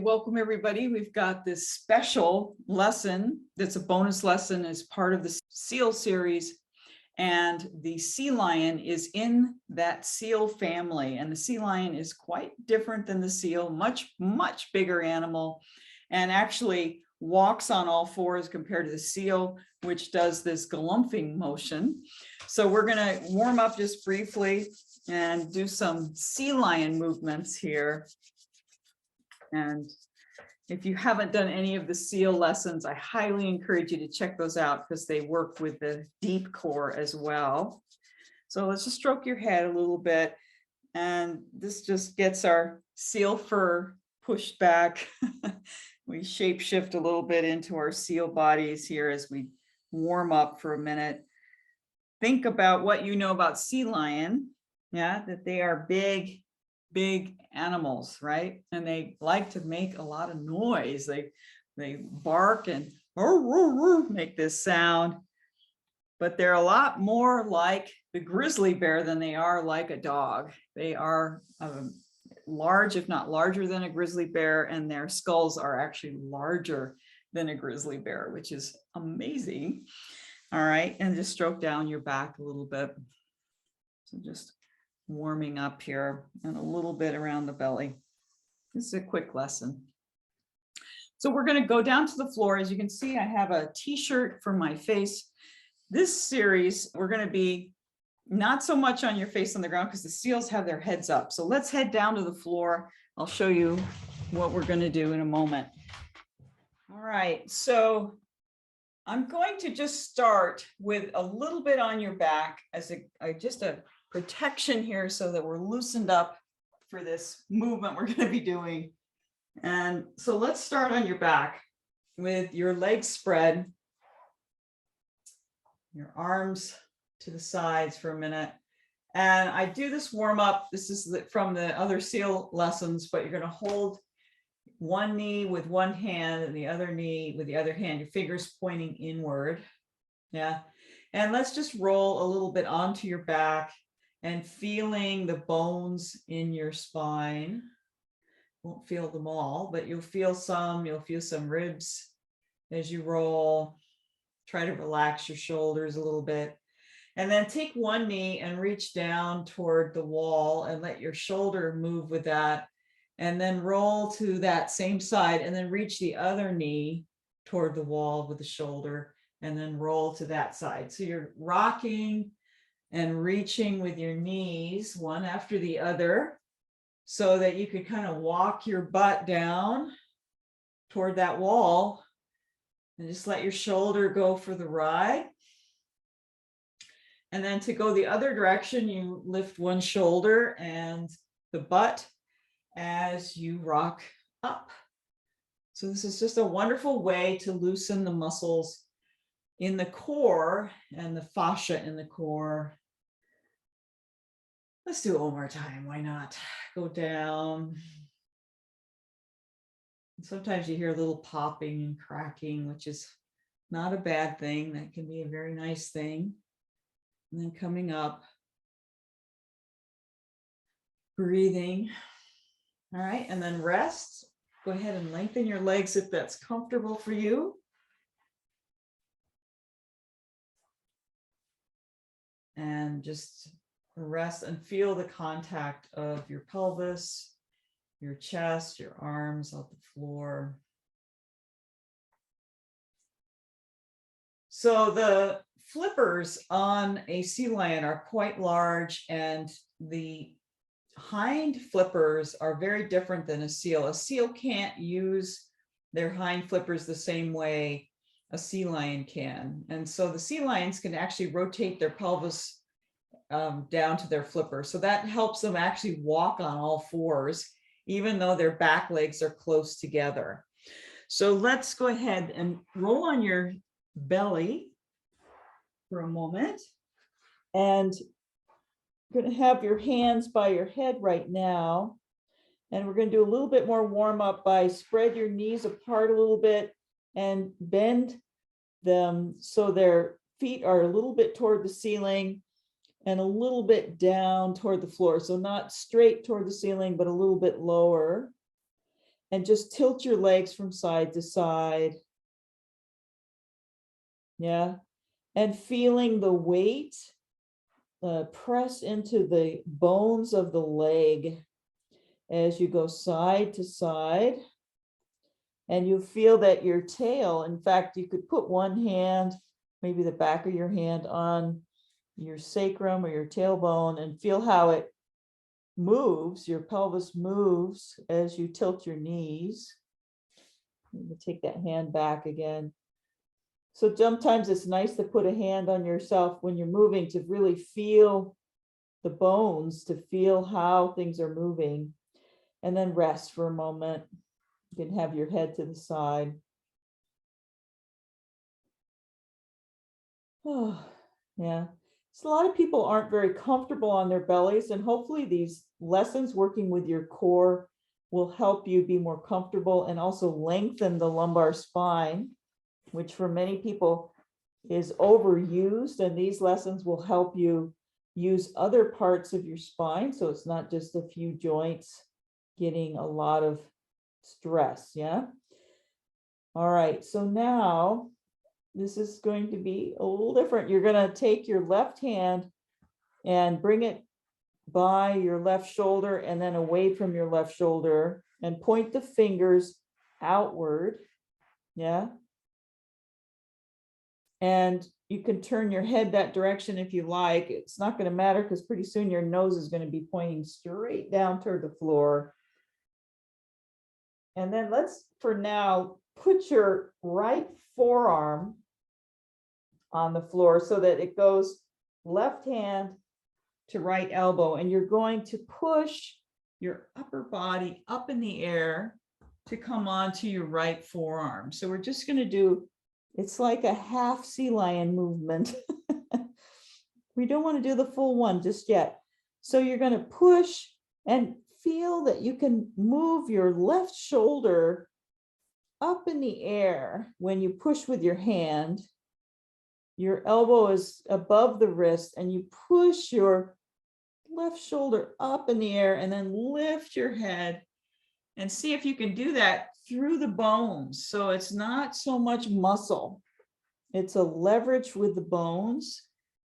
Welcome everybody. We've got this special lesson that's a bonus lesson as part of the seal series, and the sea lion is in that seal family, and the sea lion is quite different than the seal, much bigger animal, and actually walks on all fours compared to the seal, which does this galumphing motion. So we're going to warm up just briefly and do some sea lion movements here. And if you haven't done any of the seal lessons, I highly encourage you to check those out because they work with the deep core as well. So let's just stroke your head a little bit. And this just gets our seal fur pushed back. We shape shift a little bit into our seal bodies here as we warm up for a minute. Think about what you know about sea lion. Yeah, that they are big animals, right? And they like to make a lot of noise. They bark and make this sound, but they're a lot more like the grizzly bear than they are like a dog. They are large, if not larger than a grizzly bear, and their skulls are actually larger than a grizzly bear, which is amazing. All right, and just stroke down your back a little bit. So just warming up here and a little bit around the belly. This is a quick lesson. So we're going to go down to the floor. As you can see, I have a t-shirt for my face. This series, we're going to be not so much on your face on the ground because the seals have their heads up. So let's head down to the floor. I'll show you what we're going to do in a moment. All right, so I'm going to just start with a little bit on your back as just a protection here so that we're loosened up for this movement we're going to be doing. And so let's start on your back with your legs spread, your arms to the sides for a minute. And I do this warm up. This is from the other seal lessons, but you're going to hold one knee with one hand and the other knee with the other hand, your fingers pointing inward. Yeah. And let's just roll a little bit onto your back and feeling the bones in your spine. Won't feel them all, but you'll feel some ribs as you roll. Try to relax your shoulders a little bit. And then take one knee and reach down toward the wall and let your shoulder move with that. And then roll to that same side and then reach the other knee toward the wall with the shoulder and then roll to that side. So you're rocking and reaching with your knees one after the other so that you could kind of walk your butt down toward that wall and just let your shoulder go for the ride. And then to go the other direction, you lift one shoulder and the butt as you rock up. So this is just a wonderful way to loosen the muscles in the core and the fascia in the core. Let's do it one more time. Why not? Go down. Sometimes you hear a little popping and cracking, which is not a bad thing. That can be a very nice thing. And then coming up, breathing. All right, and then rest. Go ahead and lengthen your legs if that's comfortable for you. And just rest and feel the contact of your pelvis, your chest, your arms off the floor. So the flippers on a sea lion are quite large, and the hind flippers are very different than a seal. A seal can't use their hind flippers the same way a sea lion can. And so the sea lions can actually rotate their pelvis down to their flipper. So that helps them actually walk on all fours, even though their back legs are close together. So let's go ahead and roll on your belly for a moment. And you're going to have your hands by your head right now. And we're going to do a little bit more warm up by spread your knees apart a little bit and bend them so their feet are a little bit toward the ceiling and a little bit down toward the floor. So not straight toward the ceiling, but a little bit lower. and just tilt your legs from side to side. Yeah, and feeling the weight press into the bones of the leg as you go side to side. And you feel that your tail, in fact, you could put one hand, maybe the back of your hand, on your sacrum or your tailbone and feel how it moves, your pelvis moves as you tilt your knees. Take that hand back again. So sometimes it's nice to put a hand on yourself when you're moving to really feel the bones, to feel how things are moving, and then rest for a moment. You can have your head to the side. Oh, yeah. So a lot of people aren't very comfortable on their bellies, and hopefully these lessons working with your core will help you be more comfortable and also lengthen the lumbar spine, which for many people is overused, and these lessons will help you use other parts of your spine, so it's not just a few joints getting a lot of stress. Yeah. All right, so now this is going to be a little different. You're going to take your left hand and bring it by your left shoulder and then away from your left shoulder and point the fingers outward. Yeah. And you can turn your head that direction if you like. It's not going to matter because pretty soon your nose is going to be pointing straight down toward the floor. And then let's, for now, put your right forearm on the floor so that it goes left hand to right elbow. And you're going to push your upper body up in the air to come onto your right forearm. So we're just going to do, it's like a half sea lion movement. We don't want to do the full one just yet. So you're going to push and feel that you can move your left shoulder up in the air when you push with your hand. Your elbow is above the wrist and you push your left shoulder up in the air and then lift your head and see if you can do that through the bones. So it's not so much muscle. It's a leverage with the bones,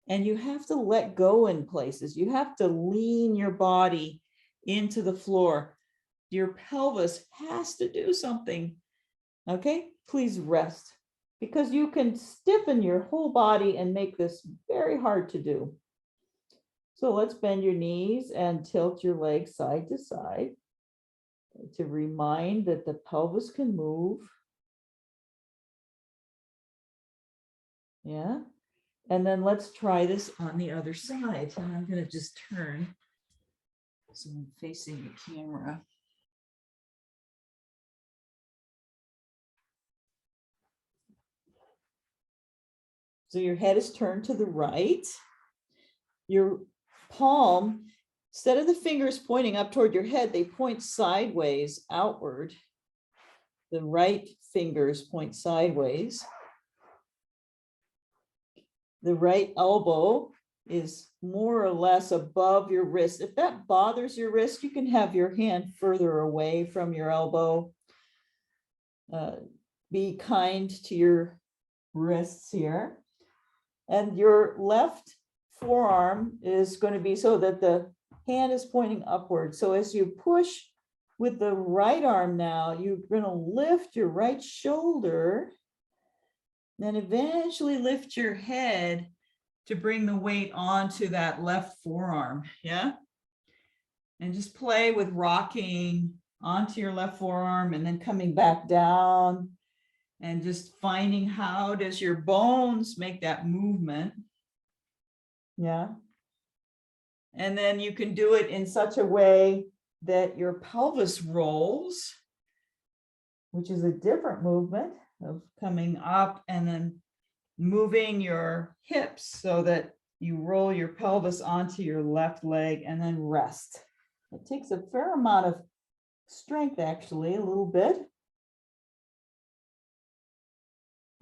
and you have to let go in places. You have to lean your body into the floor. Your pelvis has to do something. Okay, please rest, because you can stiffen your whole body and make this very hard to do. So let's bend your knees and tilt your legs side to side to remind that the pelvis can move. Yeah. And then let's try this on the other side. And I'm going to just turn so I'm facing the camera. So your head is turned to the right. Your palm, instead of the fingers pointing up toward your head, they point sideways outward. The right fingers point sideways. The right elbow is more or less above your wrist. If that bothers your wrist, you can have your hand further away from your elbow. Be kind to your wrists here. And your left forearm is going to be so that the hand is pointing upward. So as you push with the right arm now, you're going to lift your right shoulder, then eventually lift your head to bring the weight onto that left forearm. Yeah. And just play with rocking onto your left forearm and then coming back down and just finding how does your bones make that movement. Yeah. And then you can do it in such a way that your pelvis rolls, which is a different movement of coming up and then moving your hips so that you roll your pelvis onto your left leg and then rest. It takes a fair amount of strength, actually, a little bit.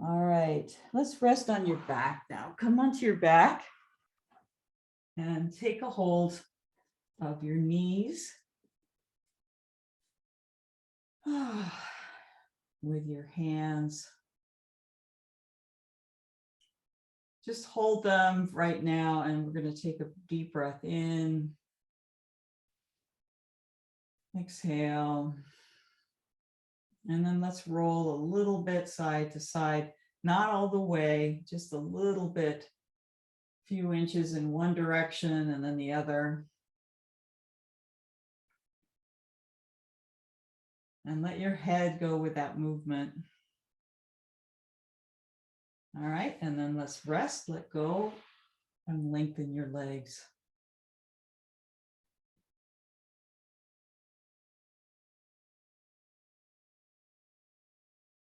All right, let's rest on your back now. Come onto your back and take a hold of your knees. with your hands. Just hold them right now, and we're going to take a deep breath in. Exhale. And then let's roll a little bit side to side, not all the way, just a little bit, few inches in one direction and then the other. And let your head go with that movement. All right, and then let's rest, let go, and lengthen your legs.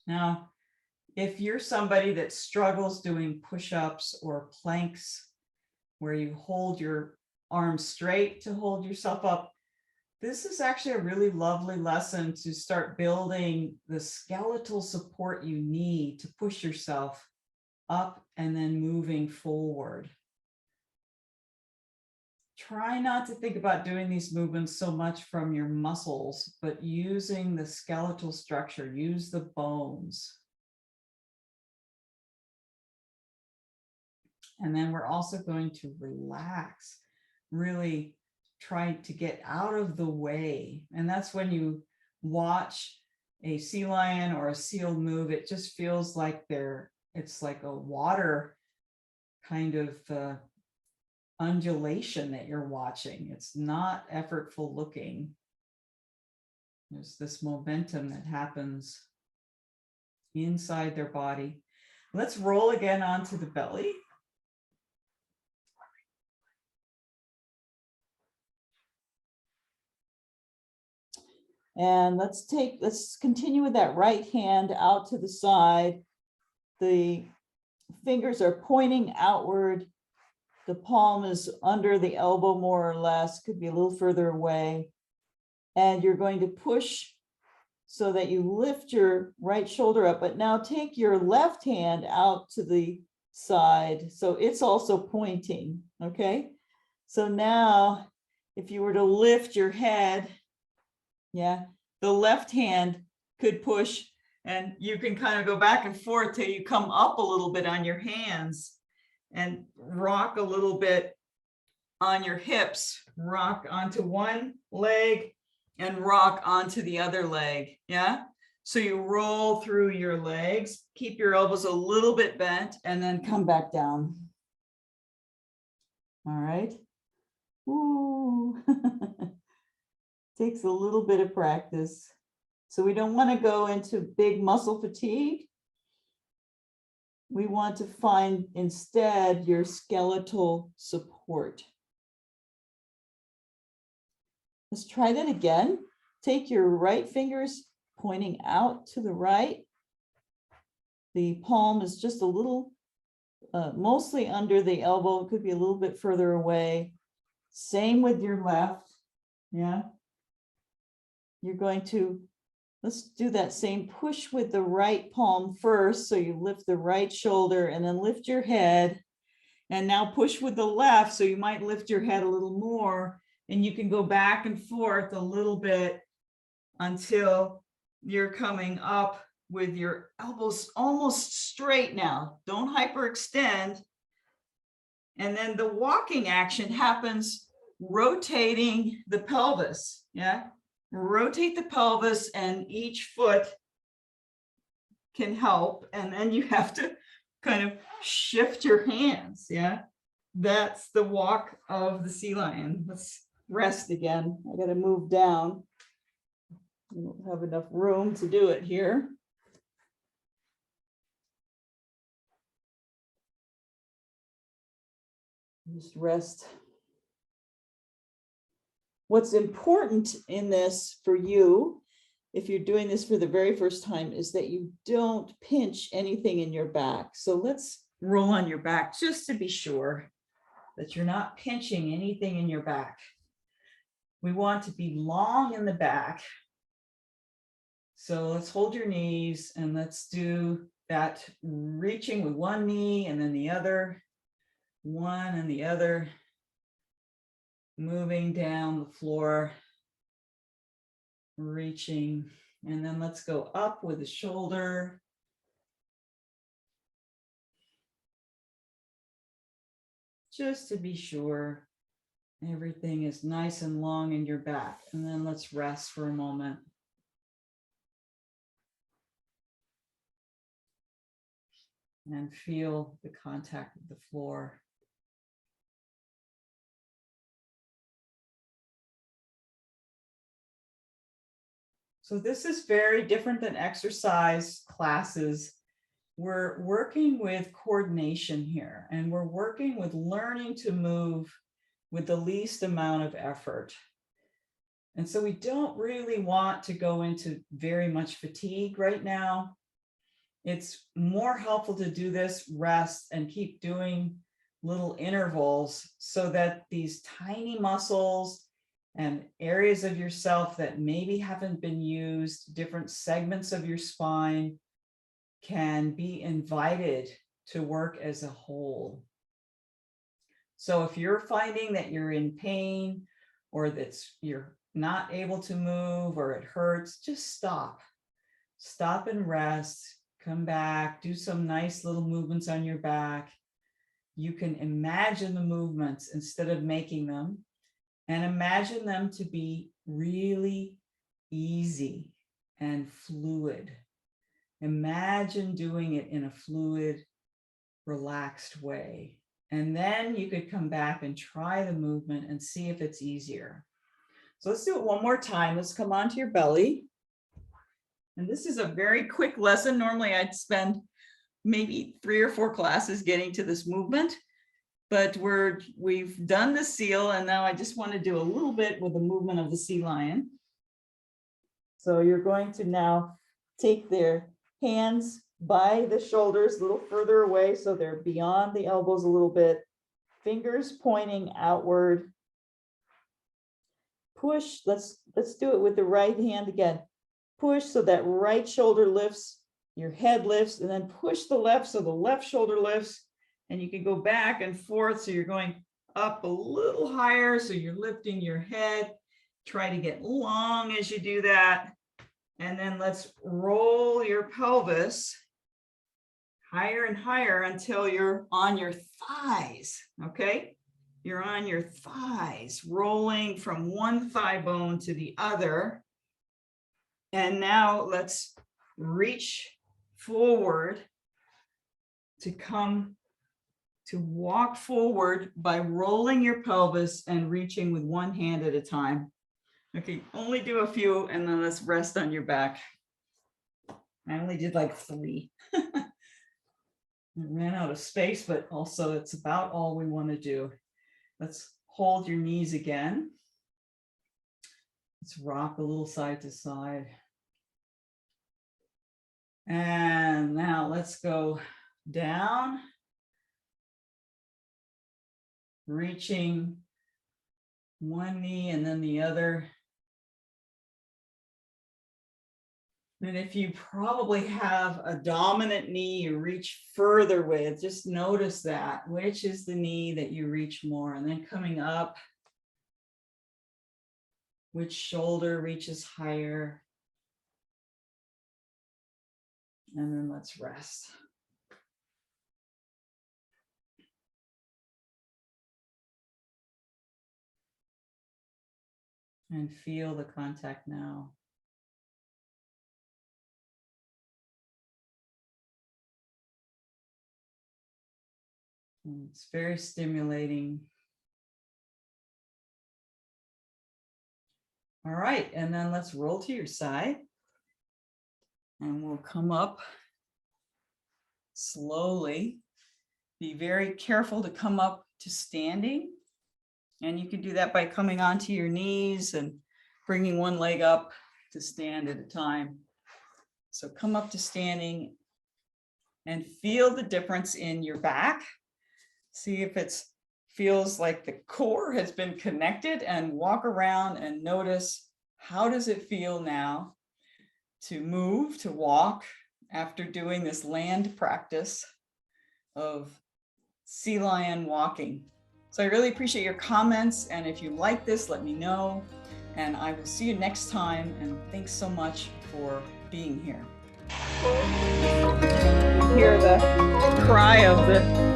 Now, if you're somebody that struggles doing push-ups or planks, where you hold your arms straight to hold yourself up, this is actually a really lovely lesson to start building the skeletal support you need to push yourself up and then moving forward. Try not to think about doing these movements so much from your muscles, but using the skeletal structure, use the bones. And then we're also going to relax, really try to get out of the way. And that's when you watch a sea lion or a seal move, it just feels like it's like a water kind of undulation that you're watching. It's not effortful looking. There's this momentum that happens inside their body. Let's roll again onto the belly. And let's continue with that right hand out to the side. The fingers are pointing outward. The palm is under the elbow more or less, could be a little further away. And you're going to push so that you lift your right shoulder up, but now take your left hand out to the side. So it's also pointing, okay? So now if you were to lift your head, yeah, the left hand could push, and you can kind of go back and forth till you come up a little bit on your hands and rock a little bit on your hips, rock onto one leg and rock onto the other leg. Yeah. So you roll through your legs, keep your elbows a little bit bent, and then come back down. All right. Ooh. Takes a little bit of practice. So we don't want to go into big muscle fatigue. We want to find instead your skeletal support. Let's try that again. Take your right fingers pointing out to the right. The palm is just a little, mostly under the elbow. It could be a little bit further away. Same with your left. Yeah. You're going to, let's do that same push with the right palm first. So you lift the right shoulder and then lift your head. And now push with the left. So you might lift your head a little more, and you can go back and forth a little bit until you're coming up with your elbows almost straight now. Don't hyperextend. And then the walking action happens rotating the pelvis. Yeah. Rotate the pelvis, and each foot can help. And then you have to kind of shift your hands. Yeah. That's the walk of the sea lion. Let's rest again. I got to move down. I don't have enough room to do it here. Just rest. What's important in this for you, if you're doing this for the very first time, is that you don't pinch anything in your back. So let's roll on your back just to be sure that you're not pinching anything in your back. We want to be long in the back. So let's hold your knees and let's do that reaching with one knee and then the other, one and the other, moving down the floor, reaching And then let's go up with the shoulder. Just to be sure everything is nice and long in your back. And then let's rest for a moment. And feel the contact with the floor. So this is very different than exercise classes. We're working with coordination here, and we're working with learning to move with the least amount of effort. And so we don't really want to go into very much fatigue right now. It's more helpful to do this, rest, and keep doing little intervals so that these tiny muscles and areas of yourself that maybe haven't been used, different segments of your spine, can be invited to work as a whole. So if you're finding that you're in pain or that you're not able to move or it hurts, just stop. Stop and rest, come back, do some nice little movements on your back. You can imagine the movements instead of making them, and imagine them to be really easy and fluid. Imagine doing it in a fluid, relaxed way. And then you could come back and try the movement and see if it's easier. So let's do it one more time. Let's come onto your belly. And this is a very quick lesson. Normally I'd spend maybe 3 or 4 classes getting to this movement, but we've done the seal, and now I just want to do a little bit with the movement of the sea lion. So you're going to now take their hands by the shoulders a little further away so they're beyond the elbows a little bit, fingers pointing outward. Push, let's do it with the right hand again. Push so that right shoulder lifts, your head lifts, and then push the left so the left shoulder lifts, and you can go back and forth. So you're going up a little higher, so you're lifting your head. Try to get long as you do that. And then let's roll your pelvis higher and higher until you're on your thighs, okay? You're on your thighs, rolling from one thigh bone to the other. And now let's reach forward to walk forward by rolling your pelvis and reaching with one hand at a time. Okay, only do a few and then let's rest on your back. I only did like 3. I ran out of space, but also it's about all we want to do. Let's hold your knees again. Let's rock a little side to side. And now let's go down, reaching one knee and then the other. And if you probably have a dominant knee you reach further with, just notice that. Which is the knee that you reach more? And then coming up, which shoulder reaches higher? And then let's rest. And feel the contact now. And it's very stimulating. All right, and then let's roll to your side. And we'll come up slowly. Be very careful to come up to standing. And you can do that by coming onto your knees and bringing one leg up to stand at a time. So come up to standing and feel the difference in your back. See if it feels like the core has been connected, and walk around and notice, how does it feel now to move, to walk after doing this land practice of sea lion walking. So I really appreciate your comments, and if you like this, let me know, and I will see you next time, and thanks so much for for being here. Hear the cry of the